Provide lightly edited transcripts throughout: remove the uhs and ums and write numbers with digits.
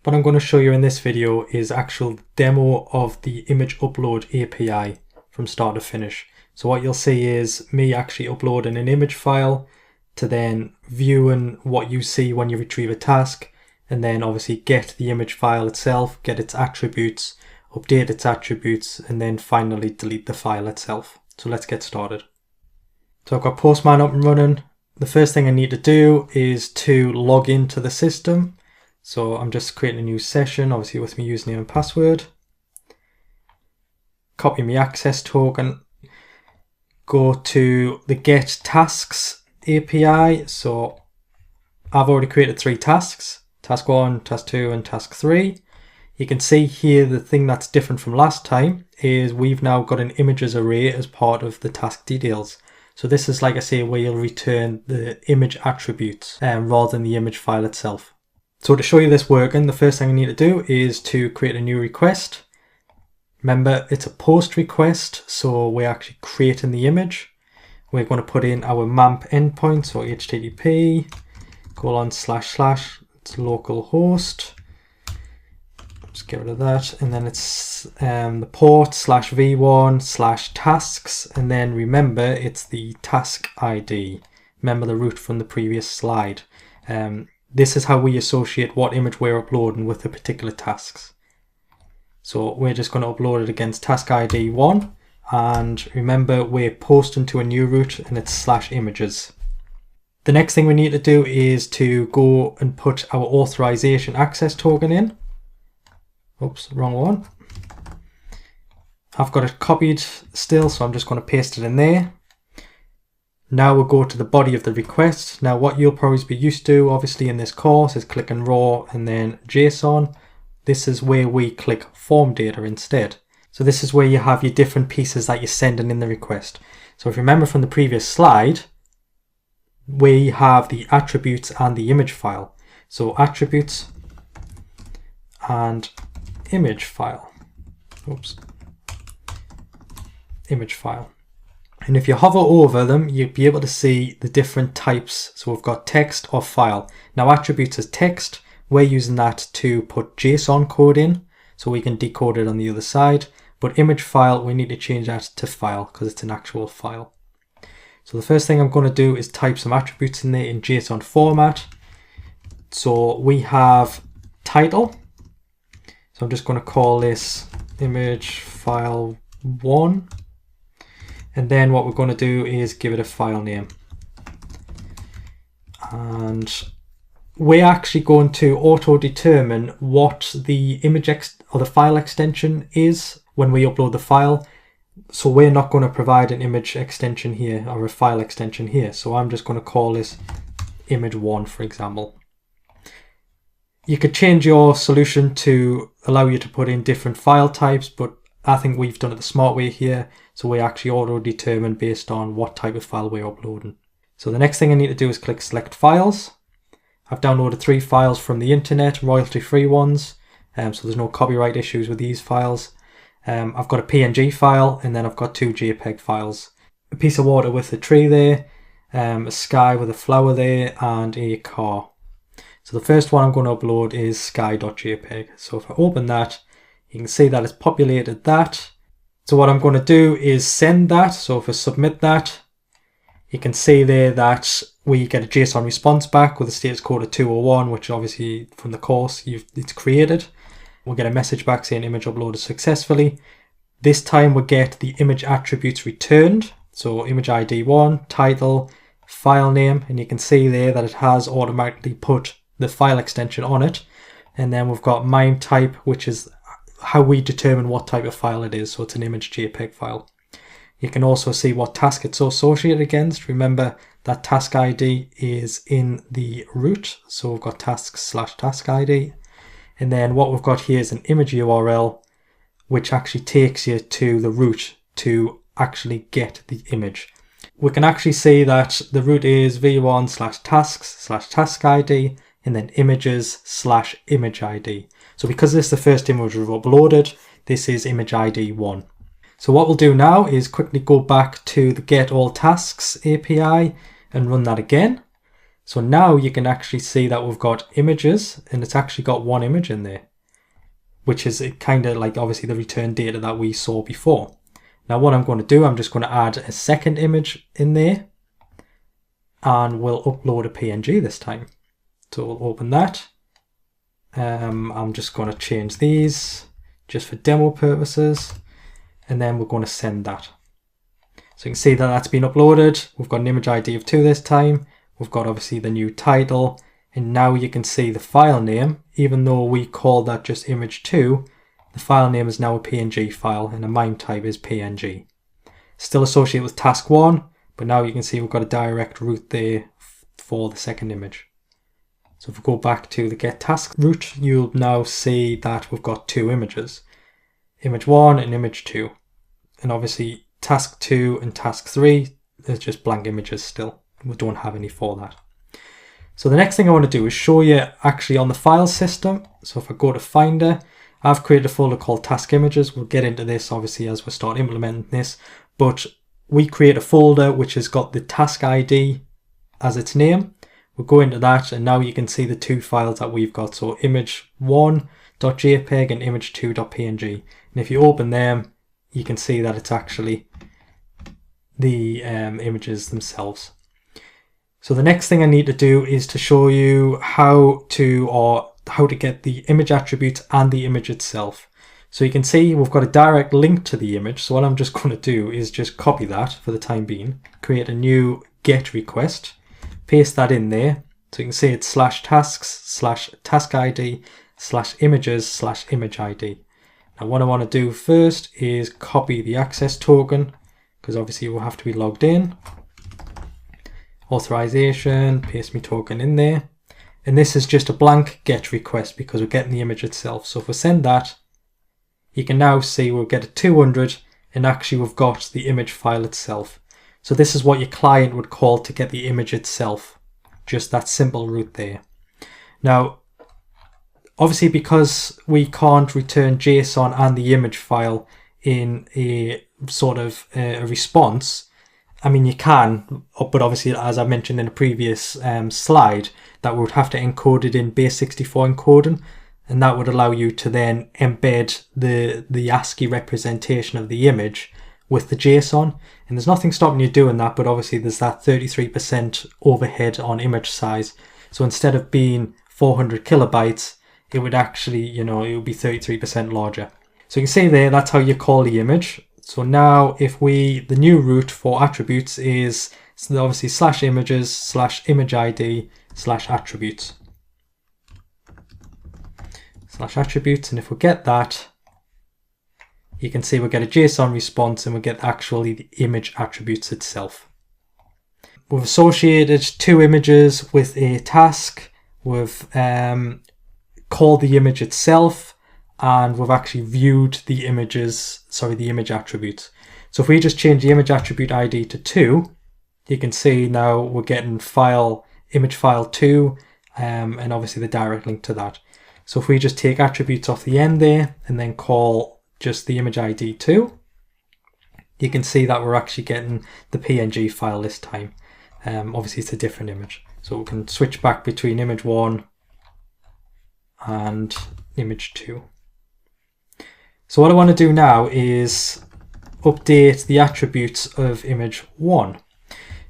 What I'm going to show you in this video is actual demo of the image upload API from start to finish. So what you'll see is me actually uploading an image file to then viewing what you see when you retrieve a task, and then obviously get the image file itself, get its attributes, update its attributes, and then finally delete the file itself. So let's get started. So I've got Postman up and running. The first thing I need to do is to log into the system. So I'm just creating a new session, obviously with my username and password. Copy my access token. Go to the Get Tasks API. So I've already created 3 tasks. Task 1, Task 2 and Task 3. You can see here the thing that's different from last time is we've now got an images array as part of the task details. So this is, like I say, where you'll return the image attributes rather than the image file itself. So to show you this working, the first thing I need to do is to create a new request. Remember, it's a post request, so we're actually creating the image. We're going to put in our MAMP endpoint, so http:// it's localhost. Just get rid of that, and then it's the port /v1/tasks, and then remember it's the task ID. Remember the root from the previous slide. This is how we associate what image we're uploading with the particular tasks. So we're just going to upload it against task ID 1, and remember we're posting to a new root and it's /images. The next thing we need to do is to go and put our authorization access token in. Oops, wrong one. I've got it copied still, so I'm just going to paste it in there. Now we'll go to the body of the request. Now what you'll probably be used to, obviously in this course, is clicking raw and then JSON. This is where we click form data instead. So this is where you have your different pieces that you're sending in the request. So if you remember from the previous slide, we have the attributes and the image file. So attributes and image file. Oops. Image file. And if you hover over them, you'll be able to see the different types. So we've got text or file. Now attributes is text. We're using that to put JSON code in so we can decode it on the other side. But image file, we need to change that to file because it's an actual file. So the first thing I'm going to do is type some attributes in there in JSON format. So we have title. So I'm just going to call this image file 1. And then what we're going to do is give it a file name. And we're actually going to auto determine what the image or the file extension is when we upload the file. So we're not going to provide an image extension here or a file extension here. So I'm just going to call this image 1, for example. You could change your solution to allow you to put in different file types, but I think we've done it the smart way here. So we actually auto determine based on what type of file we're uploading. So the next thing I need to do is click select files. I've downloaded 3 files from the internet, royalty free ones. So there's no copyright issues with these files. I've got a PNG file, and then I've got 2 JPEG files. A piece of water with a tree there, a sky with a flower there, and a car. So the first one I'm going to upload is sky.jpg. So if I open that, you can see that it's populated that. So what I'm going to do is send that. So if I submit that, you can see there that we get a JSON response back with a status code of 201, which obviously from the course it's created. We'll get a message back saying image uploaded successfully. This time we'll get the image attributes returned. So image ID 1, title, file name, and you can see there that it has automatically put the file extension on it. And then we've got MIME type, which is how we determine what type of file it is. So it's an image JPEG file. You can also see what task it's associated against. Remember that task ID is in the root. So we've got tasks/task ID. And then what we've got here is an image URL, which actually takes you to the root to actually get the image. We can actually see that the root is v1/tasks/task ID, and then images/image ID. So because this is the first image we've uploaded, this is image ID 1. So what we'll do now is quickly go back to the Get All Tasks API and run that again. So now you can actually see that we've got images, and it's actually got one image in there, which is kind of like obviously the return data that we saw before. Now what I'm going to do, I'm just going to add a second image in there, and we'll upload a PNG this time. So we'll open that. I'm just going to change these just for demo purposes, and then we're going to send that. So you can see that that's been uploaded. We've got an image ID of 2 this time. We've got obviously the new title, and now you can see the file name. Even though we called that just image 2, the file name is now a PNG file, and the MIME type is PNG. Still associated with task 1, but now you can see we've got a direct route there for the second image. So if we go back to the get task route, you'll now see that we've got 2 images, image 1 and image 2. And obviously task 2 and task 3 is just blank images still. We don't have any for that. So the next thing I want to do is show you actually on the file system. So if I go to Finder, I've created a folder called task images. We'll get into this obviously as we start implementing this, but we create a folder which has got the task ID as its name. We'll go into that, and now you can see the 2 files that we've got. So image1.jpg and image2.png. And if you open them, you can see that it's actually the images themselves. So the next thing I need to do is to show you how to get the image attributes and the image itself. So you can see we've got a direct link to the image. So what I'm just going to do is just copy that for the time being, create a new GET request, paste that in there. So you can see it's /tasks/task ID /images/image ID. Now what I want to do first is copy the access token, because obviously we'll have to be logged in. Authorization, paste my token in there. And this is just a blank GET request because we're getting the image itself. So if we send that, you can now see we'll get a 200, and actually we've got the image file itself. So this is what your client would call to get the image itself. Just that simple route there. Now, obviously because we can't return JSON and the image file in a sort of a response, I mean you can, but obviously as I mentioned in a previous slide, that we would have to encode it in base64 encoding, and that would allow you to then embed the ASCII representation of the image with the JSON. And there's nothing stopping you doing that, but obviously there's that 33% overhead on image size. So instead of being 400 kilobytes, it would actually, it would be 33% larger. So you can see there, that's how you call the image. So now if the new route for attributes is obviously /images/image ID /attributes. /attributes, and if we get that, you can see we'll get a JSON response, and we'll get actually the image attributes itself. We've associated 2 images with a task. We've called the image itself, and we've actually viewed the image attributes. So if we just change the image attribute ID to 2, you can see now we're getting image file 2, and obviously the direct link to that. So if we just take attributes off the end there and then call just the image ID 2, you can see that we're actually getting the PNG file this time. Obviously it's a different image. So we can switch back between image 1 and image 2. So what I want to do now is update the attributes of image 1.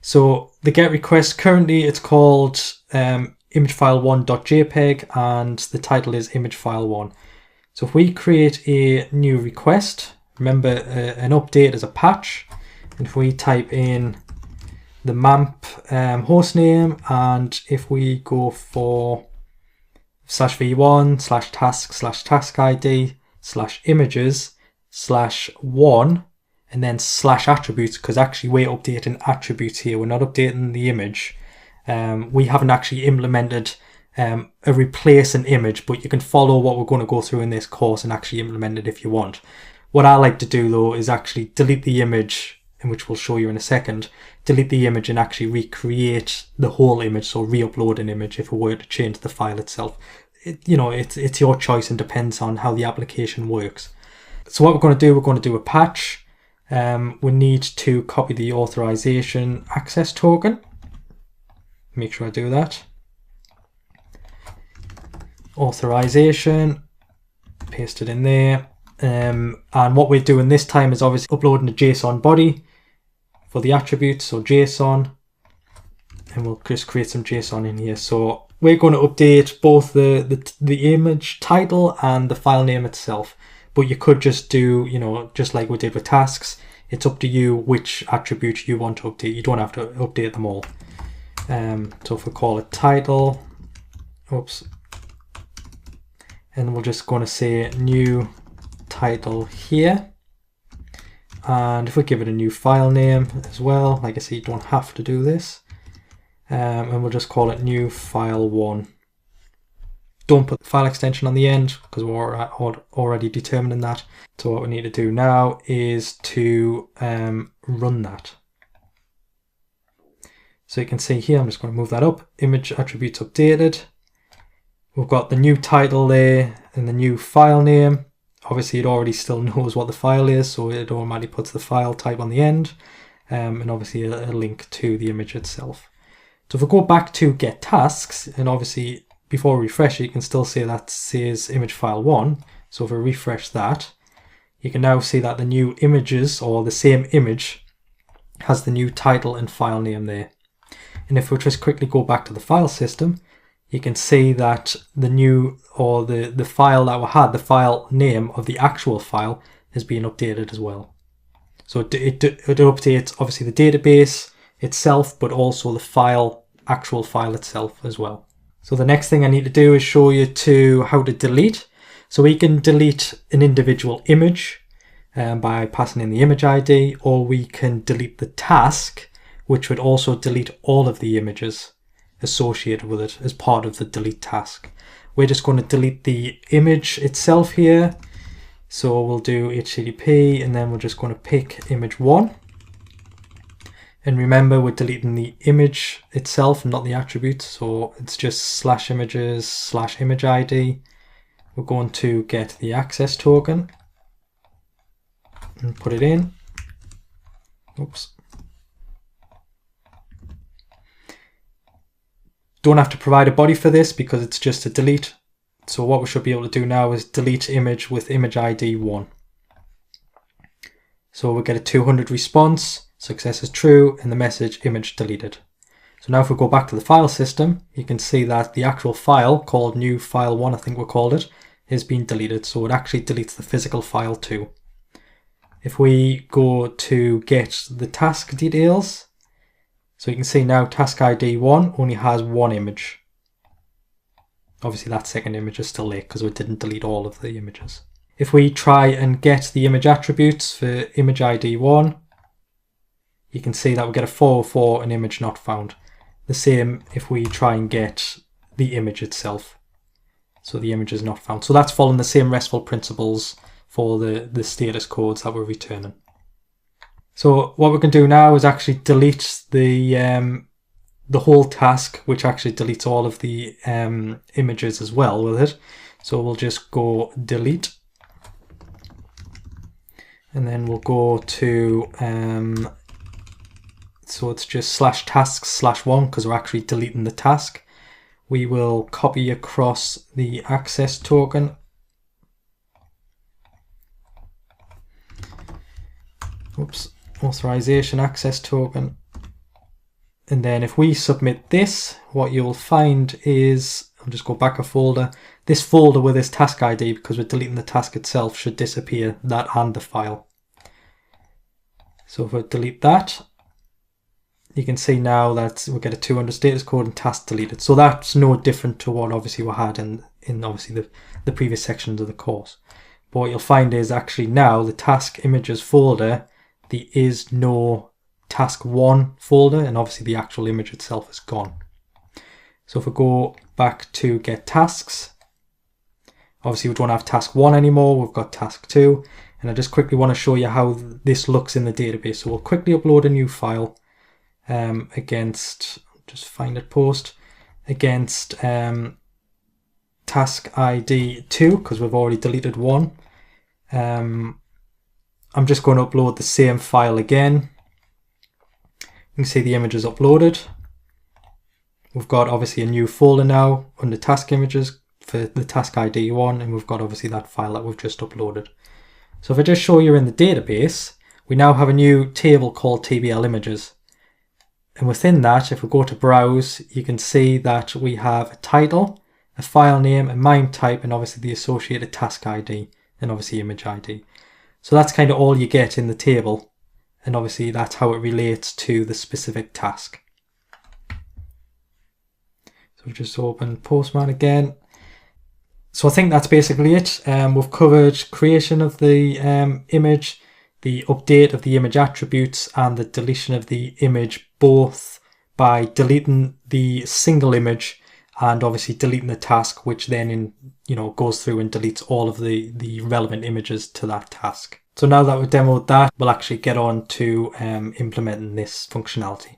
So the GET request, currently it's called imagefile1.jpg, and the title is imagefile1. So if we create a new request, remember an update is a patch, and if we type in the MAMP hostname, and if we go for /v1/task/task ID /images/1 and then /attributes, because actually we're updating attributes here, we're not updating the image. We haven't actually implemented a replace an image, but you can follow what we're going to go through in this course and actually implement it if you want. What I like to do though is actually delete the image, in which we'll show you in a second, delete the image and actually recreate the whole image, so re-upload an image if we were to change the file itself. It's your choice and depends on how the application works. So what we're going to do a patch. We need to copy the authorization access token. make sure I do that. Authorization, paste it in there. And what we're doing this time is obviously uploading a JSON body for the attribute, so JSON, and we'll just create some JSON in here. So we're going to update both the image title and the file name itself, but you could just do, you know, just like we did with tasks. It's up to you which attribute you want to update. You don't have to update them all. So if we call it title, oops, and we're just going to say new title here, and if we give it a new file name as well, like I say, you don't have to do this, and we'll just call it new file 1. Don't put the file extension on the end because we're already determining that. So what we need to do now is to run that. So you can see here, I'm just going to move that up, image attributes updated. We've got the new title there and the new file name. Obviously it already still knows what the file is, so it automatically puts the file type on the end, and obviously a link to the image itself. So if we go back to get tasks, and obviously before we refresh it, you can still see that says image file 1. So if we refresh that, you can now see that the new images, or the same image, has the new title and file name there. And if we just quickly go back to the file system, you can see that the new, or the file that we had, the file name of the actual file, is being updated as well. So it updates obviously the database itself, but also the actual file itself as well. So the next thing I need to do is show you how to delete. So we can delete an individual image by passing in the image ID, or we can delete the task, which would also delete all of the images associated with it as part of the delete task. We're just going to delete the image itself here. So we'll do HTTP, and then we're just going to pick image 1. And remember, we're deleting the image itself, not the attribute. So it's just /images/image ID. We're going to get the access token and put it in. Oops. Don't have to provide a body for this because it's just a delete. So what we should be able to do now is delete image with image ID 1. So we'll get a 200 response, success is true, and the message image deleted. So now if we go back to the file system, you can see that the actual file called new file 1, I think we called it, is being deleted. So it actually deletes the physical file too. If we go to get the task details, so you can see now task ID 1 only has 1 image. Obviously that second image is still there because we didn't delete all of the images. If we try and get the image attributes for image ID 1, you can see that we get a 404, an image not found. The same if we try and get the image itself. So the image is not found. So that's following the same RESTful principles for the status codes that we're returning. So what we can do now is actually delete the whole task, which actually deletes all of the images as well with it. So we'll just go delete, and then we'll go to so it's just /tasks/1 because we're actually deleting the task. We will copy across the access token. Oops. Authorization access token, and then if we submit this, what you'll find is, I'll just go back a folder, this folder with this task ID, because we're deleting the task itself, should disappear, that and the file. So if we delete that, you can see now that we get a 200 status code and task deleted. So that's no different to what obviously we had in obviously the previous sections of the course. But what you'll find is actually now the task images folder, there is no task 1 folder, and obviously the actual image itself is gone. So if we go back to get tasks, obviously we don't have task 1 anymore, we've got task 2, and I just quickly want to show you how this looks in the database. So we'll quickly upload a new file against, just find it post, against task ID 2, because we've already deleted 1. I'm just going to upload the same file again. You can see the image is uploaded. We've got obviously a new folder now under task images for the task ID 1, and we've got obviously that file that we've just uploaded. So if I just show you in the database, we now have a new table called TBL images. And within that, if we go to browse, you can see that we have a title, a file name, a MIME type, and obviously the associated task ID, and obviously image ID. So that's kind of all you get in the table. And obviously that's how it relates to the specific task. So we'll just open Postman again. So I think that's basically it. We've covered creation of the image, the update of the image attributes, and the deletion of the image, both by deleting the single image and obviously deleting the task, which then goes through and deletes all of the relevant images to that task. So now that we've demoed that, we'll actually get on to implementing this functionality.